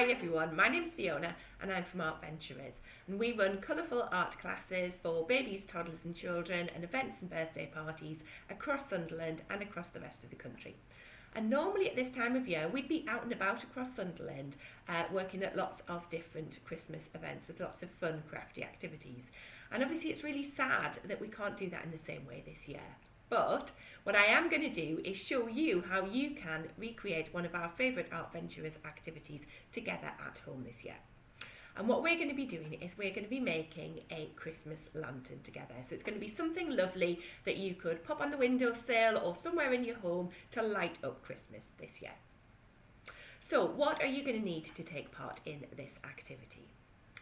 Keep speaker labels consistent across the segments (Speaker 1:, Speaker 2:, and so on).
Speaker 1: Hi everyone, my name's Fiona and I'm from Art Venturers, and we run colourful art classes for babies, toddlers and children and events and birthday parties across Sunderland and across the rest of the country. And normally at this time of year we'd be out and about across Sunderland working at lots of different Christmas events with lots of fun crafty activities. And obviously it's really sad that we can't do that in the same way this year. But what I am going to do is show you how you can recreate one of our favourite Art Venturers activities together at home this year. And what we're going to be doing is we're going to be making a Christmas lantern together. So it's going to be something lovely that you could pop on the windowsill or somewhere in your home to light up Christmas this year. So what are you going to need to take part in this activity?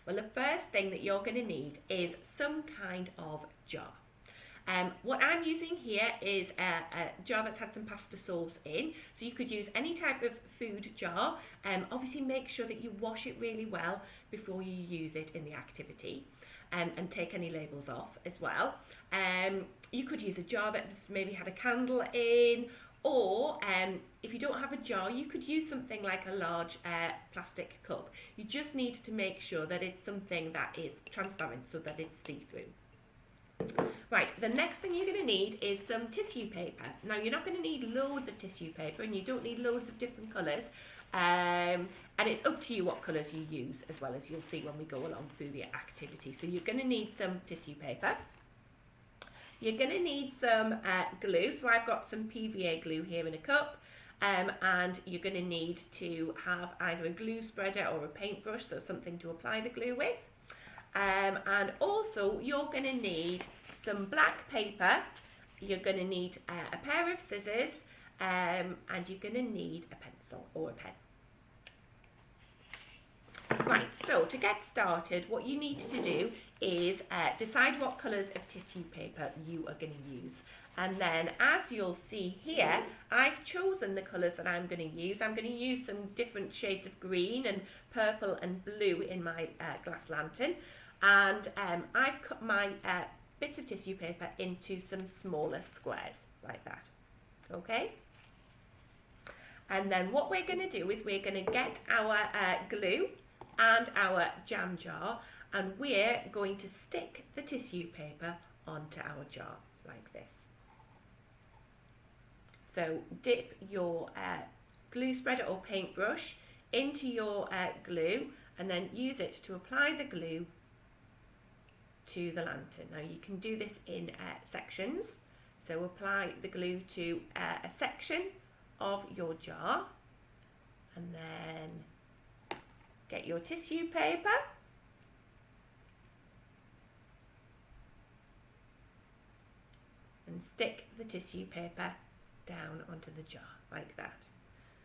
Speaker 1: Well, the first thing that you're going to need is some kind of jar. What I'm using here is a jar that's had some pasta sauce in, so you could use any type of food jar. Obviously make sure that you wash it really well before you use it in the activity, and take any labels off as well. You could use a jar that's maybe had a candle in, or if you don't have a jar, you could use something like a large plastic cup. You just need to make sure that it's something that is transparent so that it's see-through. Right, the next thing you're going to need is some tissue paper. Now you're not going to need loads of tissue paper and you don't need loads of different colours, and it's up to you what colours you use, as well as you'll see when we go along through the activity. So you're going to need some tissue paper. You're going to need some glue, so I've got some PVA glue here in a cup, and you're going to need to have either a glue spreader or a paintbrush, so something to apply the glue with. And also you're going to need some black paper, you're going to need a pair of scissors, and you're going to need a pencil or a pen. Right, so to get started, what you need to do is decide what colours of tissue paper you are going to use. And then, as you'll see here, I've chosen the colours that I'm going to use. I'm going to use some different shades of green and purple and blue in my glass lantern. And I've cut my bits of tissue paper into some smaller squares, like that. Okay? And then what we're going to do is we're going to get our glue and our jam jar, and we're going to stick the tissue paper onto our jar, like this. So dip your glue spreader or paintbrush into your glue, and then use it to apply the glue to the lantern. Now you can do this in sections, so apply the glue to a section of your jar, and then get your tissue paper and stick the tissue paper down onto the jar like that.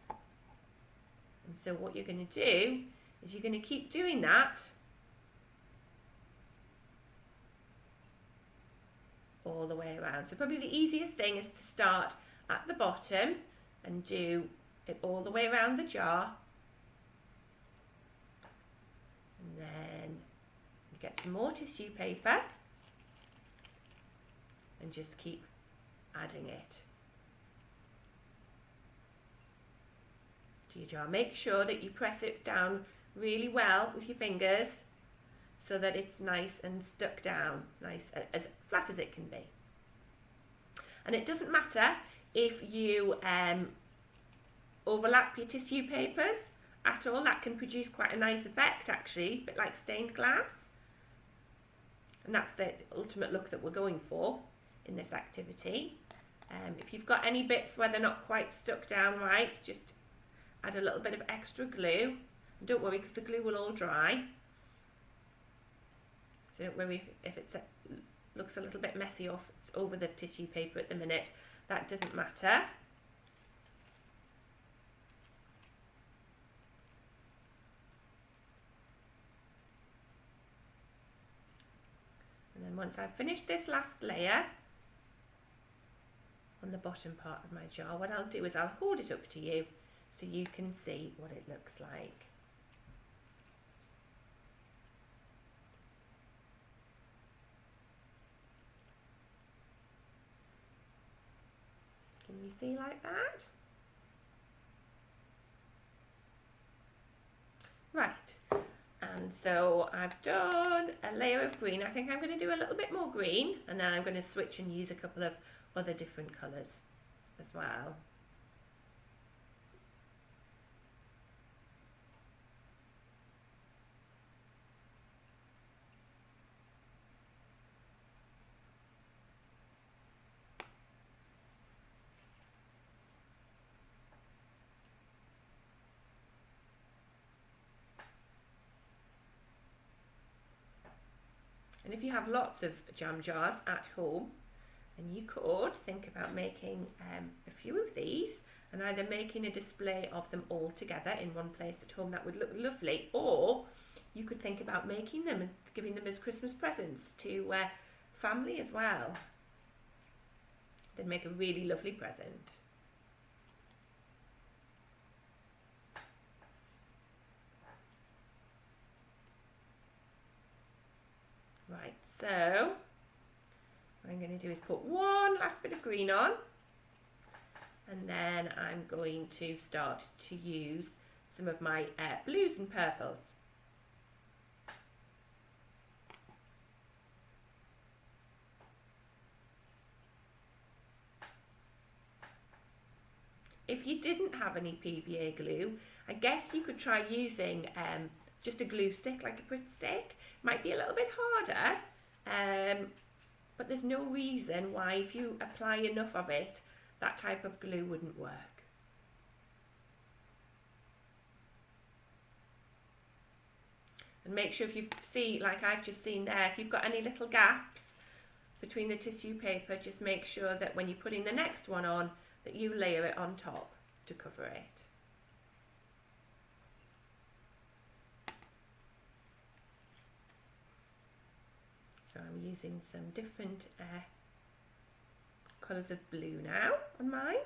Speaker 1: And so what you're going to do is you're going to keep doing that all the way around. So probably the easiest thing is to start at the bottom and do it all the way around the jar, and then you get some more tissue paper and just keep adding it to your jar. Make sure that you press it down really well with your fingers so that it's nice and stuck down, nice as flat as it can be. And it doesn't matter if you overlap your tissue papers at all. That can produce quite a nice effect, actually, a bit like stained glass. And that's the ultimate look that we're going for in this activity. If you've got any bits where they're not quite stuck down right, just add a little bit of extra glue. And don't worry, because the glue will all dry. So don't worry if it looks a little bit messy off over the tissue paper at the minute. That doesn't matter. And then once I've finished this last layer on the bottom part of my jar, what I'll do is I'll hold it up to you so you can see what it looks like. Can you see like that? So I've done a layer of green. I think I'm going to do a little bit more green, and then I'm going to switch and use a couple of other different colours as well. And if you have lots of jam jars at home, then you could think about making a few of these and either making a display of them all together in one place at home. That would look lovely. Or you could think about making them and giving them as Christmas presents to family as well. They'd make a really lovely present. Right, so what I'm going to do is put one last bit of green on, and then I'm going to start to use some of my blues and purples. If you didn't have any PVA glue, I guess you could try using just a glue stick, like a Pritt stick. Might be a little bit harder, but there's no reason why, if you apply enough of it, that type of glue wouldn't work. And make sure, if you see, like I've just seen there, if you've got any little gaps between the tissue paper, just make sure that when you're putting the next one on, that you layer it on top to cover it. So I'm using some different colours of blue now on mine.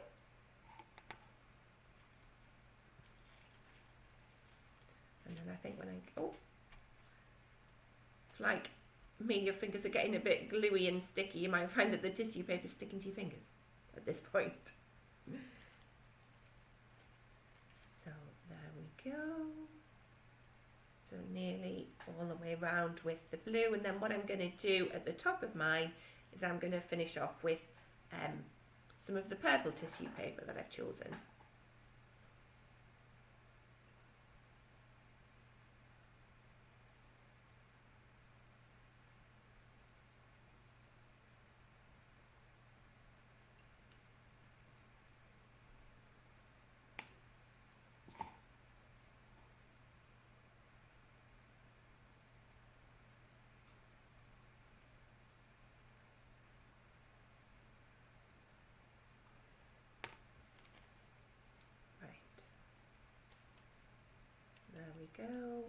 Speaker 1: And then I think when it's like me, your fingers are getting a bit gluey and sticky. You might find that the tissue paper is sticking to your fingers at this point. So there we go. So nearly all the way around with the blue, and then what I'm going to do at the top of mine is I'm going to finish off with some of the purple tissue paper that I've chosen. There we go.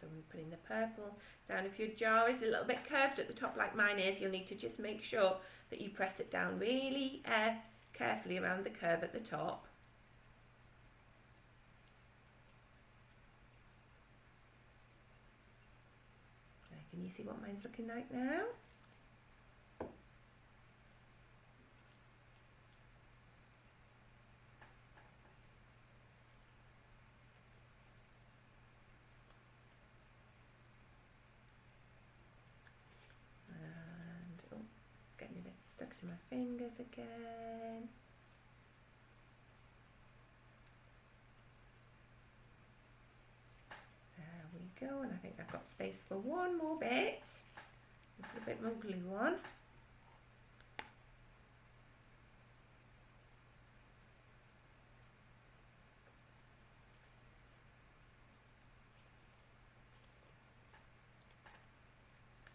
Speaker 1: So I'm putting the purple down. If your jar is a little bit curved at the top like mine is, you'll need to just make sure that you press it down really carefully around the curve at the top. Can you see what mine's looking like now? Stuck to my fingers again. There we go, and I think I've got space for one more bit. Put a bit more glue on.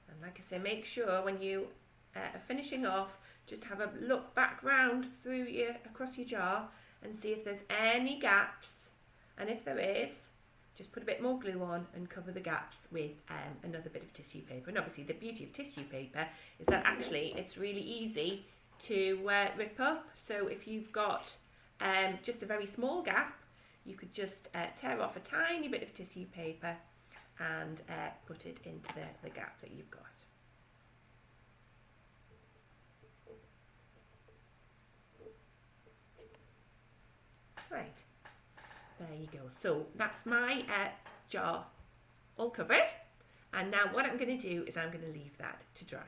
Speaker 1: And like I say, make sure when you are finishing off, just have a look back round through across your jar and see if there's any gaps, and if there is, just put a bit more glue on and cover the gaps with another bit of tissue paper. And obviously the beauty of tissue paper is that actually it's really easy to rip up. So if you've got just a very small gap, you could just tear off a tiny bit of tissue paper and put it into the gap that you've got. Right, there you go. So that's my jar all covered. And now what I'm going to do is I'm going to leave that to dry.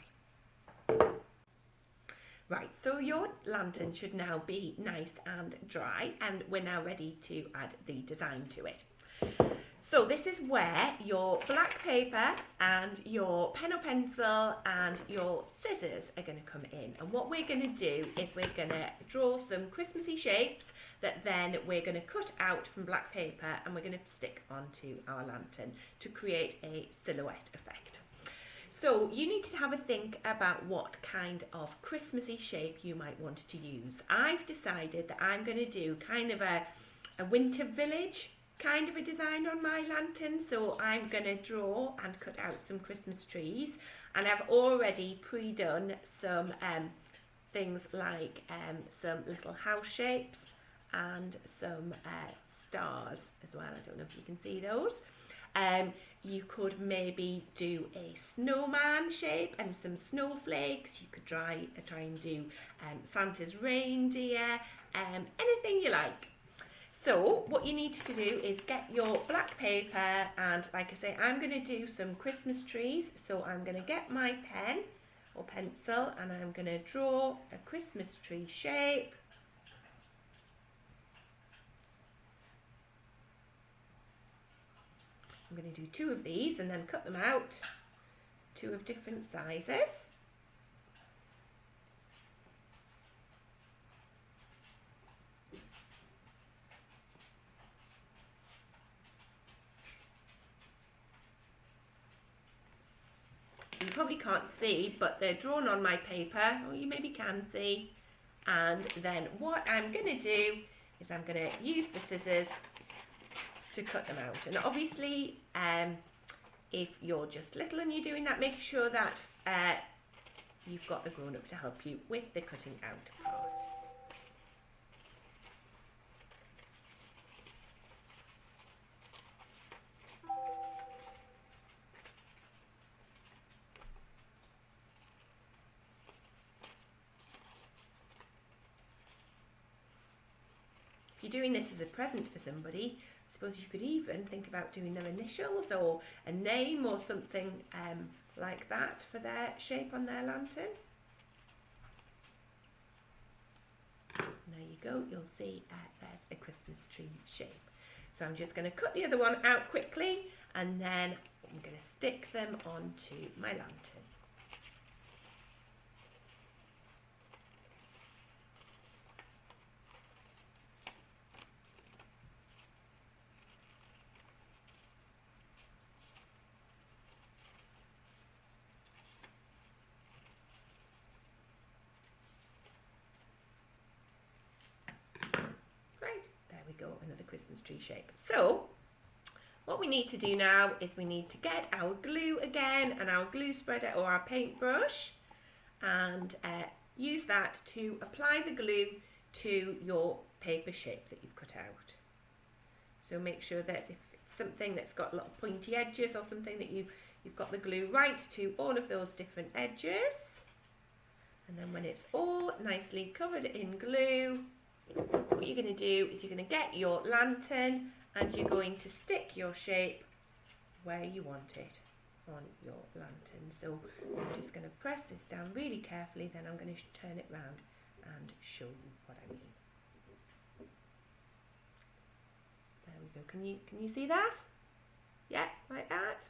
Speaker 1: Right, so your lantern should now be nice and dry, and we're now ready to add the design to it. So this is where your black paper and your pen or pencil and your scissors are going to come in. And what we're going to do is we're going to draw some Christmassy shapes that then we're going to cut out from black paper and we're going to stick onto our lantern to create a silhouette effect. So you need to have a think about what kind of Christmassy shape you might want to use. I've decided that I'm going to do kind of a winter village kind of a design on my lantern. So I'm going to draw and cut out some Christmas trees, and I've already pre-done some things like some little house shapes and some stars as well. I don't know if you can see those. You could maybe do a snowman shape and some snowflakes. You could try and do Santa's reindeer, anything you like. So what you need to do is get your black paper, and like I say, I'm going to do some Christmas trees. So I'm going to get my pen or pencil and I'm going to draw a Christmas tree shape. I'm going to do 2 of these and then cut them out, 2 of different sizes. You probably can't see, but they're drawn on my paper, or you maybe can see. And then what I'm going to do is I'm going to use the scissors to cut them out. And obviously, if you're just little and you're doing that, make sure that you've got a grown-up to help you with the cutting out part. If you're doing this as a present for somebody, I suppose you could even think about doing their initials or a name or something like that for their shape on their lantern. And there you go, you'll see there's a Christmas tree shape. So I'm just going to cut the other one out quickly and then I'm going to stick them onto my lantern. Go, another Christmas tree shape. So what we need to do now is we need to get our glue again and our glue spreader or our paintbrush and use that to apply the glue to your paper shape that you've cut out. So make sure that if it's something that's got a lot of pointy edges or something, that you've got the glue right to all of those different edges. And then when it's all nicely covered in glue, what you're going to do is you're going to get your lantern and you're going to stick your shape where you want it on your lantern. So I'm just going to press this down really carefully, then I'm going to turn it round and show you what I mean. There we go. Can you see that? Yeah, like that.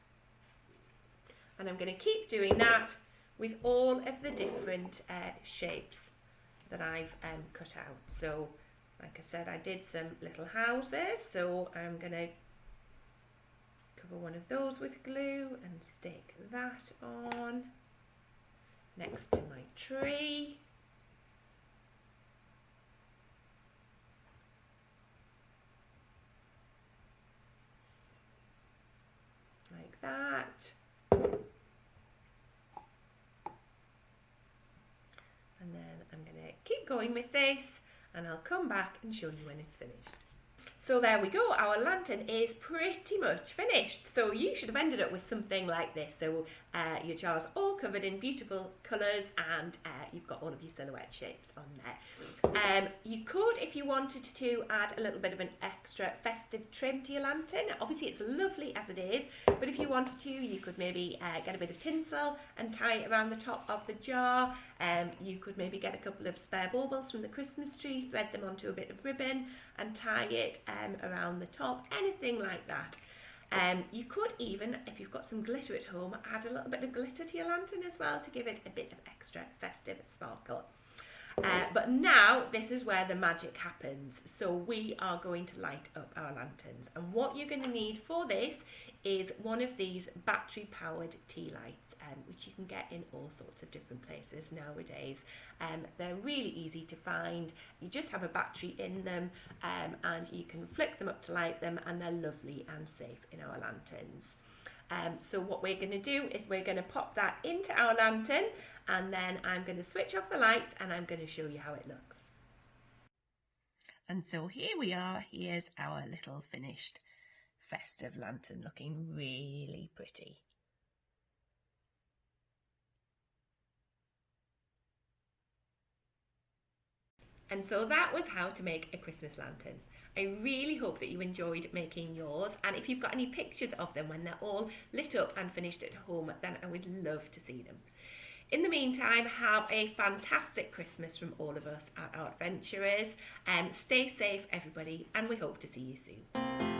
Speaker 1: And I'm going to keep doing that with all of the different shapes that I've cut out. So like I said, I did some little houses, so I'm going to cover one of those with glue and stick that on next to my tree. Like that. And then I'm going to keep going with this and I'll come back and show you when it's finished. So there we go, our lantern is pretty much finished. So you should have ended up with something like this. So your jar's all covered in beautiful colours, and you've got all of your silhouette shapes on there. You could, if you wanted to, add a little bit of an extra festive trim to your lantern. Obviously it's lovely as it is, but if you wanted to, you could maybe get a bit of tinsel and tie it around the top of the jar. You could maybe get a couple of spare baubles from the Christmas tree, thread them onto a bit of ribbon and tie it around the top, anything like that. You could even, if you've got some glitter at home, add a little bit of glitter to your lantern as well to give it a bit of extra festive sparkle. But now this is where the magic happens. So we are going to light up our lanterns, and what you're going to need for this is one of these battery powered tea lights, which you can get in all sorts of different places nowadays. They're really easy to find. You just have a battery in them, and you can flick them up to light them, and they're lovely and safe in our lanterns. So what we're going to do is we're going to pop that into our lantern, and then I'm going to switch off the lights and I'm going to show you how it looks. And so here we are, here's our little finished festive lantern, looking really pretty. And so that was how to make a Christmas lantern. I really hope that you enjoyed making yours, and if you've got any pictures of them when they're all lit up and finished at home, then I would love to see them. In the meantime, have a fantastic Christmas from all of us at Art Adventurers. Stay safe, everybody, and we hope to see you soon.